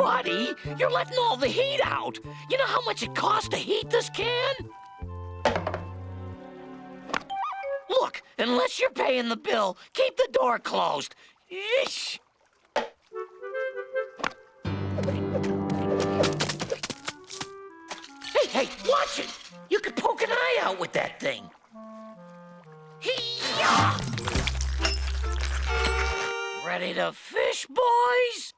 buddy! You're letting all the heat out! You know how much it costs to heat this can? Look, unless you're paying the bill, keep the door closed. Yeesh. Hey, watch it! You can poke an eye out with that thing. Hee-yah! Ready to fish, boys?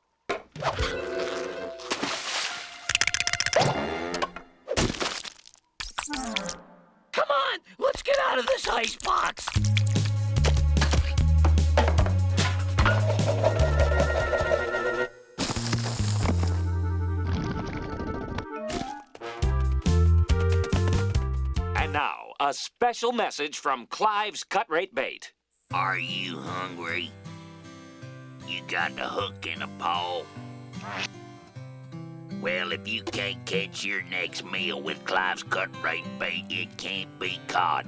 Come on, let's get out of this ice box. And now, a special message from Clive's Cut Rate Bait. Are you hungry? You got a hook and a pole? Well, if you can't catch your next meal with Clive's Cut Rate Bait, it can't be caught.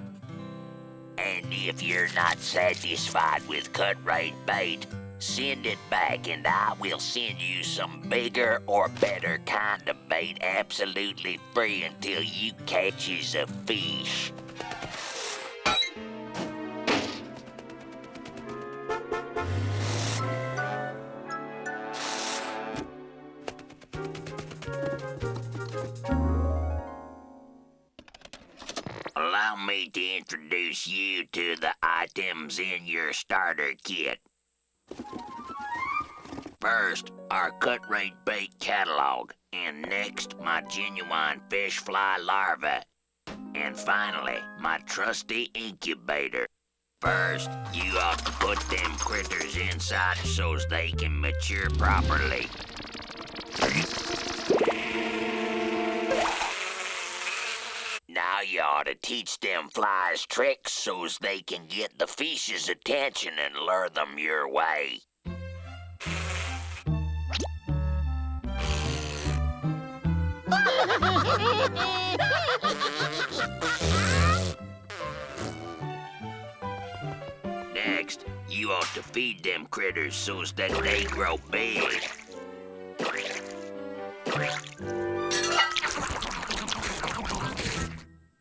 And if you're not satisfied with Cut Rate Bait, send it back and I will send you some bigger or better kind of bait absolutely free until you catches a fish. Allow me to introduce you to the items in your starter kit. First, our Cut Rate Bait catalog, and next, my genuine fish fly larva. And finally, my trusty incubator. First, you ought to put them critters inside so's they can mature properly. Now you ought to teach them flies tricks so's they can get the fish's attention and lure them your way. Next, you ought to feed them critters so's that they grow big.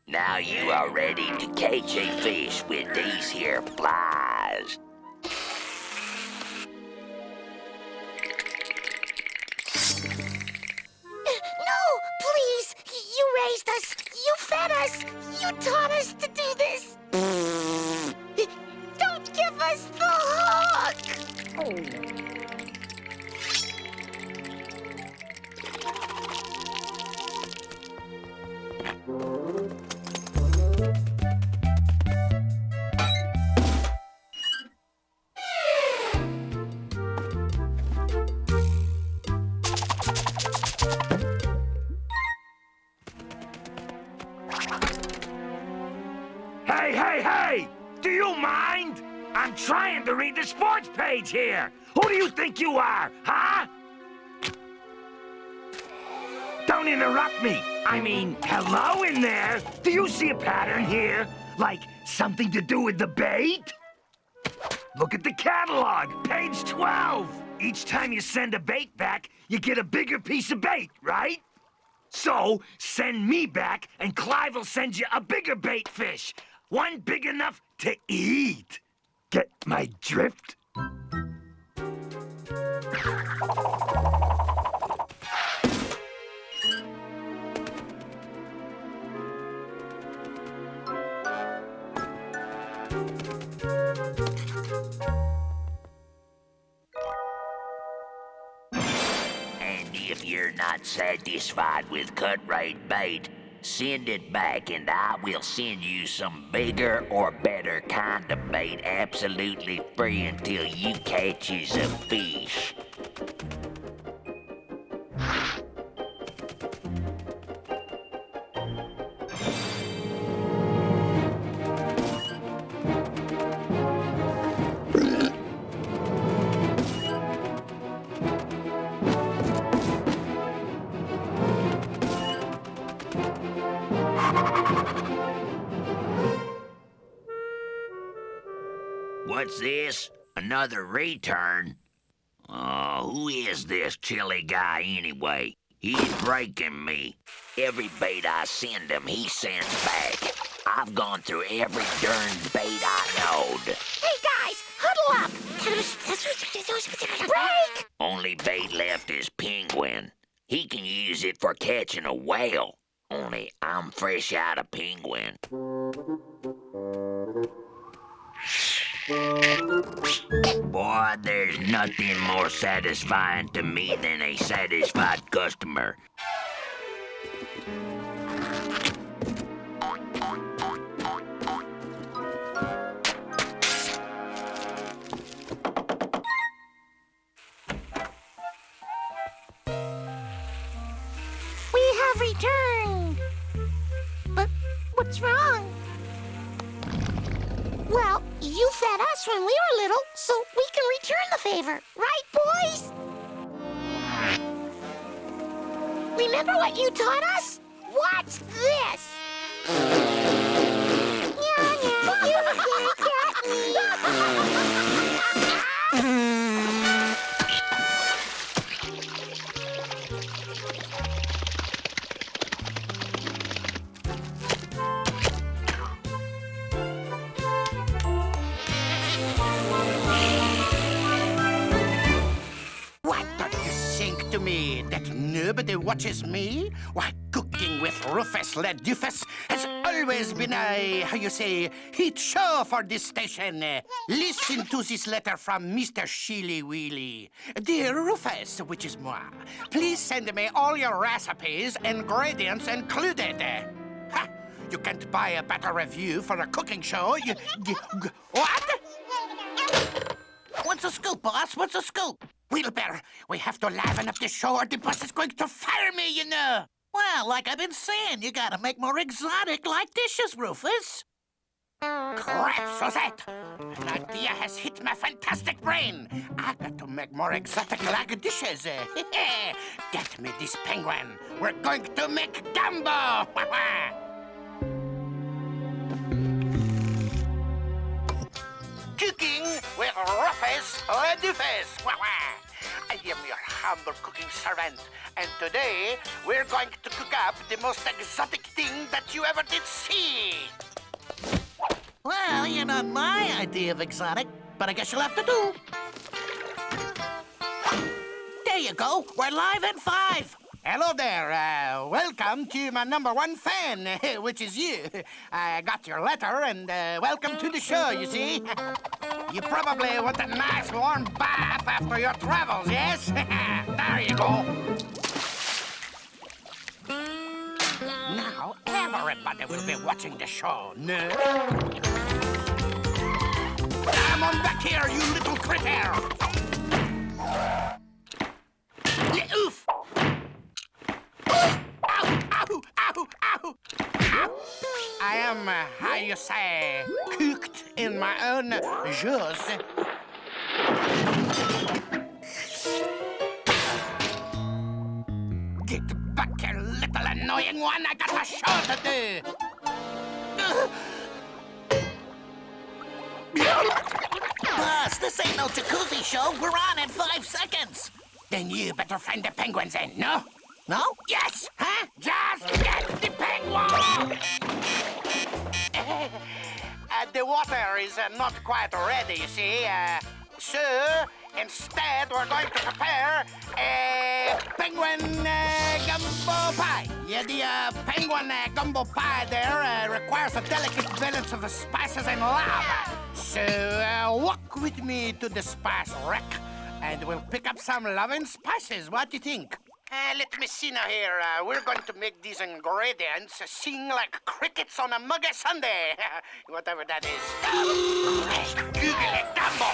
Now you are ready to catch a fish with these here flies. No, please! You raised us, you fed us, you taught us to do this! Don't give us the hook! Hey! Do you mind? I'm trying to read the sports page here. Who do you think you are, huh? Don't interrupt me. I mean, hello in there. Do you see a pattern here? Like something to do with the bait? Look at the catalog, page 12. Each time you send a bait back, you get a bigger piece of bait, right? So, send me back, and Clive will send you a bigger bait fish. One big enough to eat. Get my drift? And if you're not satisfied with Cut Rate Bait, send it back and I will send you some bigger or better kind of bait absolutely free until you catches a fish. What's this? Another return? Oh, Now, who is this Chilly guy anyway? He's breaking me. Every bait I send him, he sends back. I've gone through every darn bait I knowed. Hey, guys, huddle up. Break! Only bait left is penguin. He can use it for catching a whale. Only I'm fresh out of penguin. Boy, there's nothing more satisfying to me than a satisfied customer. We have returned. But what's wrong? Well, you fed us when we were little, so we can return the favor. Right, boys? Remember what you taught us? What's this? You can't get me. What do you think to me that nobody watches me? Why, cooking with Rufus Le Dufus has always been a, how you say, hit show for this station. Listen to this letter from Mr. Chilly Willy. Dear Rufus, which is moi, please send me all your recipes, ingredients included. Ha! You can't buy a better review for a cooking show. What? What's the scoop, boss? What's the scoop? Wheelbarrow, we have to liven up the show or the boss is going to fire me, you know. Well, like I've been saying, you gotta make more exotic-like dishes, Rufus. Crap, Suzette! An idea has hit my fantastic brain. I got to make more exotic-like dishes. Get me this penguin. We're going to make gumbo! Cooking with Rufus Le Dufus. I am your humble cooking servant, and today we're going to cook up the most exotic thing that you ever did see. Well, you're not my idea of exotic, but I guess you'll have to do. There you go. We're live at 5. Hello there. Welcome to my #1 fan, which is you. I got your letter, and welcome to the show, you see. You probably want a nice warm bath after your travels, yes? There you go. Now, everybody will be watching the show, no? Come on back here, you little critter! Oof! Ow, ow, ow, ow. I am, how you say, cooked in my own juice. Get back here, little annoying one. I got a show to do. Boss, this ain't no jacuzzi show. We're on in 5 seconds. Then you better find the penguins in, no? No? Yes! Huh? Just get the penguin! The water is not quite ready, you see. So, instead, we're going to prepare a penguin gumbo pie. Yeah, the penguin gumbo pie there requires a delicate balance of the spices and lava. So, walk with me to the spice rack, and we'll pick up some loving spices. What do you think? Let me see now here. We're going to make these ingredients sing like crickets on a muggy Sunday. Whatever that is. Google it, gumbo.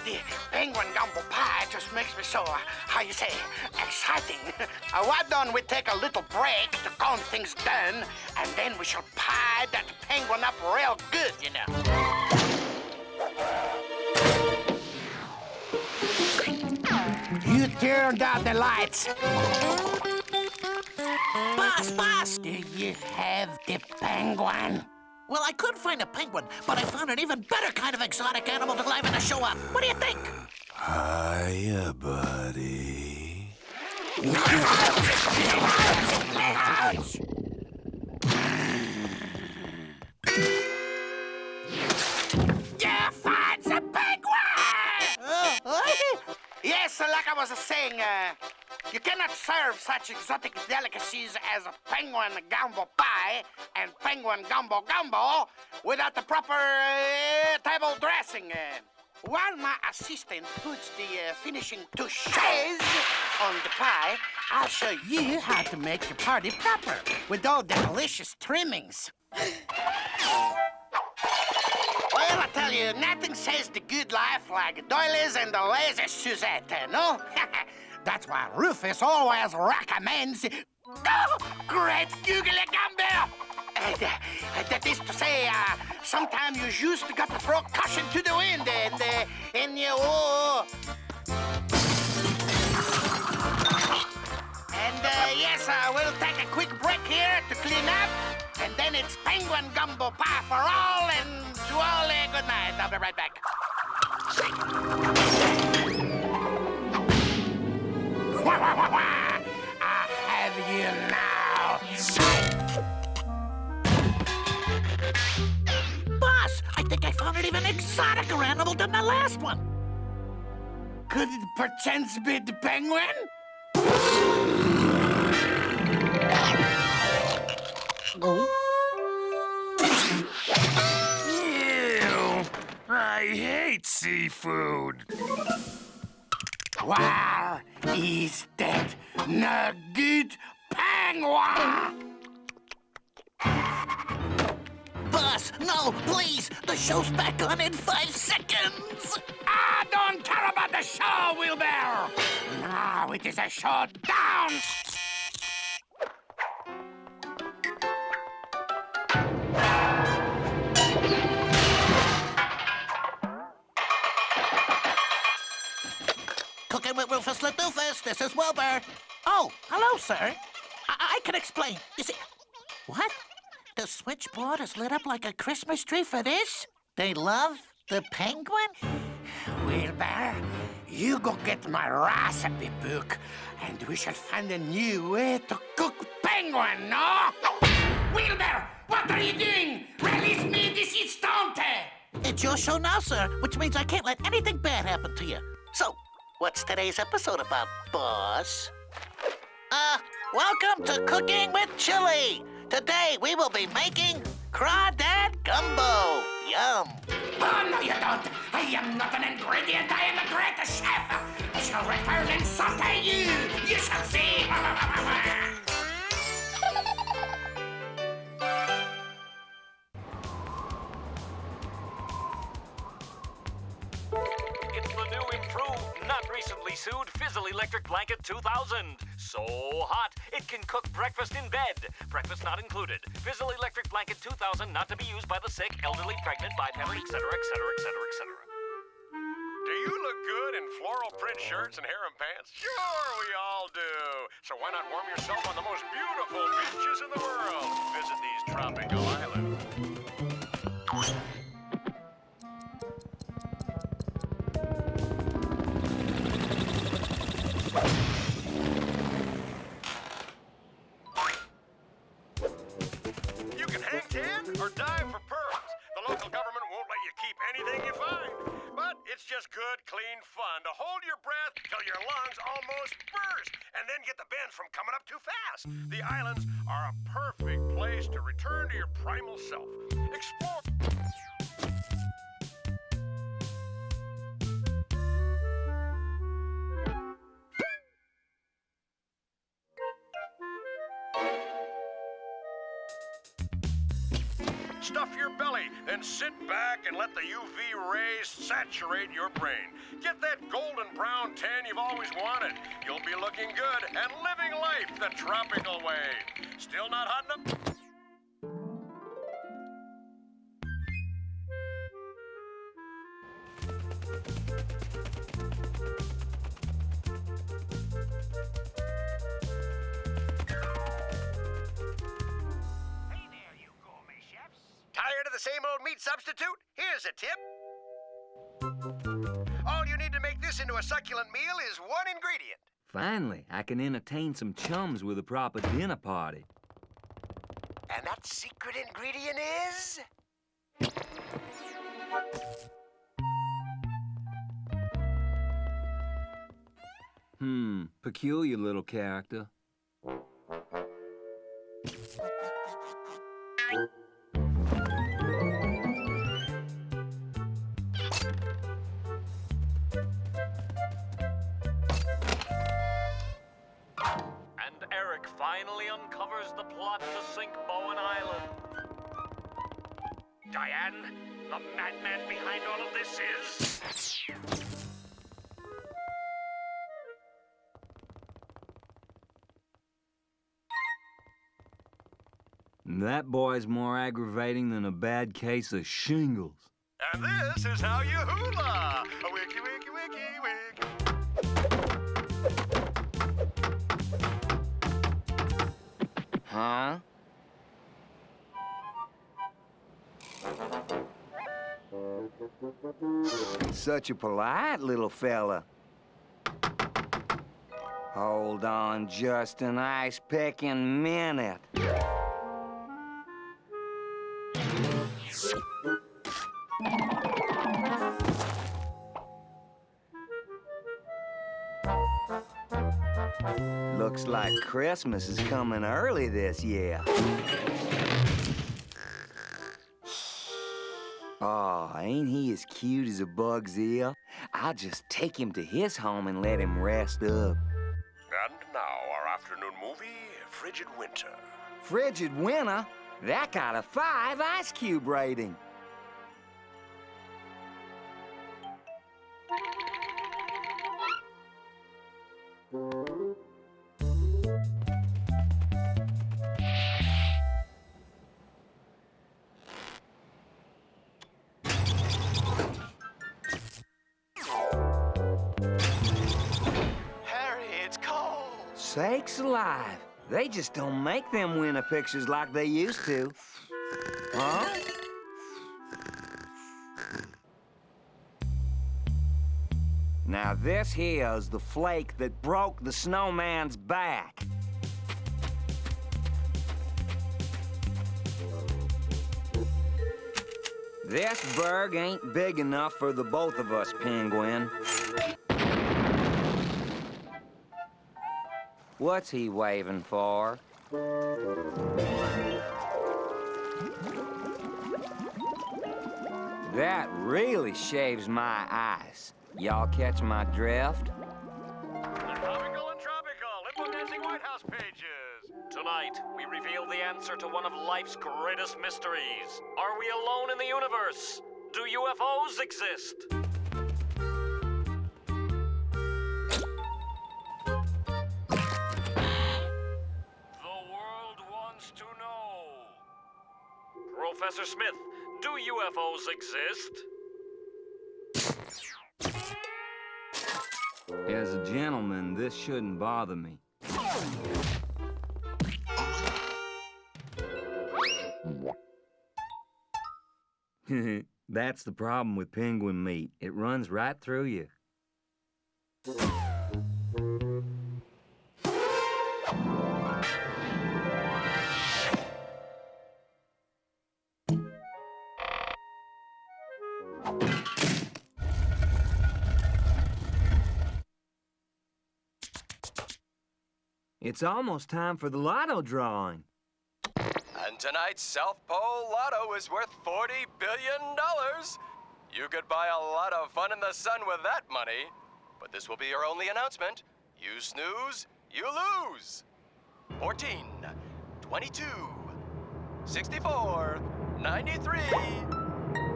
The penguin gumbo pie just makes me so, how you say, exciting. Why don't we take a little break to calm things down, and then we shall pie that penguin up real good, you know. You turned out the lights. Boss, do you have the penguin? Well, I couldn't find a penguin, but I found an even better kind of exotic animal to liven the show up. What do you think? Hiya, buddy. Yeah, find the penguin! Yes, like I was saying, you cannot serve such exotic delicacies as a penguin gumbo pie and penguin gumbo gumbo without the proper table dressing. While my assistant puts the finishing touches on the pie, I'll show you how to make your party proper with all the delicious trimmings. Well, I tell you, nothing says the good life like doilies and the lazy Suzette, no? That's why Rufus always recommends great googly gumbo. That is to say, sometimes you just got to throw caution to the wind and you... And yes, we'll take a quick break here to clean up, and then it's penguin gumbo pie for all, and to all good night. I'll be right back. I have you now. Boss, I think I found an even exoticer animal than the last one. Could it perchance be the penguin? Ew! I hate seafood. Where is that no good penguin? Boss, no, please. The show's back on in 5 seconds. I don't care about the show, Wilbur. Now it is a showdown. Cooking with Rufus Ladoofus, this is Wilbur. Oh, hello, sir. I can explain. You see... What? The switchboard is lit up like a Christmas tree for this? They love the penguin? Wilbur, you go get my recipe book, and we shall find a new way to cook penguin, no? Wilbur, what are you doing? Release me this instant! It's your show now, sir, which means I can't let anything bad happen to you. So, what's today's episode about, boss? Welcome to Cooking with Chilly. Today we will be making crawdad gumbo. Yum. Oh, no, you don't. I am not an ingredient. I am a great chef. I shall return and saute you. You shall see. It's the new, improved, not recently sued Fizzle Electric Blanket 2000. So hot, it can cook breakfast in bed. Breakfast not included. Fizzle Electric Blanket 2000, not to be used by the sick, elderly, pregnant, bipedal, etc., etc., etc., etc. Do you look good in floral print shirts and harem pants? Sure, we all do. So why not warm yourself on the most beautiful beaches in the world? Visit these tropical islands. You can hang tan or dive for pearls. The local government won't let you keep anything you find. But it's just good, clean fun to hold your breath till your lungs almost burst and then get the bends from coming up too fast. The islands are a perfect place to return to your primal self. Explore. Stuff your belly, then sit back and let the UV rays saturate your brain. Get that golden brown tan you've always wanted. You'll be looking good and living life the tropical way. Still not hot enough? Tired meat substitute? Here's a tip. All you need to make this into a succulent meal is one ingredient. Finally, I can entertain some chums with a proper dinner party. And that secret ingredient is... Peculiar little character. And Eric finally uncovers the plot to sink Bowen Island. Diane, the madman behind all of this is... That boy's more aggravating than a bad case of shingles. And this is how you hula! A wiki, wiki, wiki, wiki. Huh? Such a polite little fella. Hold on just an ice-picking minute. Looks like Christmas is coming early this year. Aw, ain't he as cute as a bug's ear? I'll just take him to his home and let him rest up. And now our afternoon movie, Frigid Winter. Frigid Winter? That got a 5 Ice Cube rating. Harry, it's cold. Sakes alive. They just don't make them winter pictures like they used to. Huh? Now this here's the flake that broke the snowman's back. This berg ain't big enough for the both of us, Penguin. What's he waving for? That really shaves my eyes. Y'all catch my drift? Topical and tropical, influencing White House pages. Tonight, we reveal the answer to one of life's greatest mysteries. Are we alone in the universe? Do UFOs exist? The world wants to know. Professor Smith, do UFOs exist? As a gentleman, this shouldn't bother me. That's the problem with penguin meat. It runs right through you. It's almost time for the lotto drawing. And tonight's South Pole Lotto is worth $40 billion. You could buy a lot of fun in the sun with that money. But this will be your only announcement. You snooze, you lose. 14, 22, 64, 93,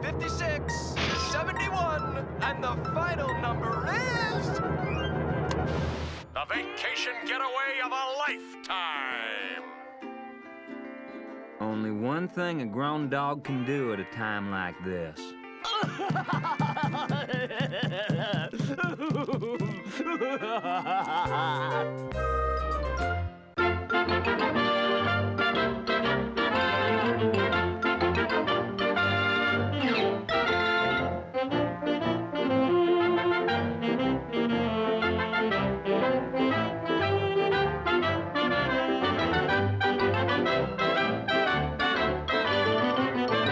56, 71, and the final number is... The vacation getaway of a lifetime. Only one thing a grown dog can do at a time like this.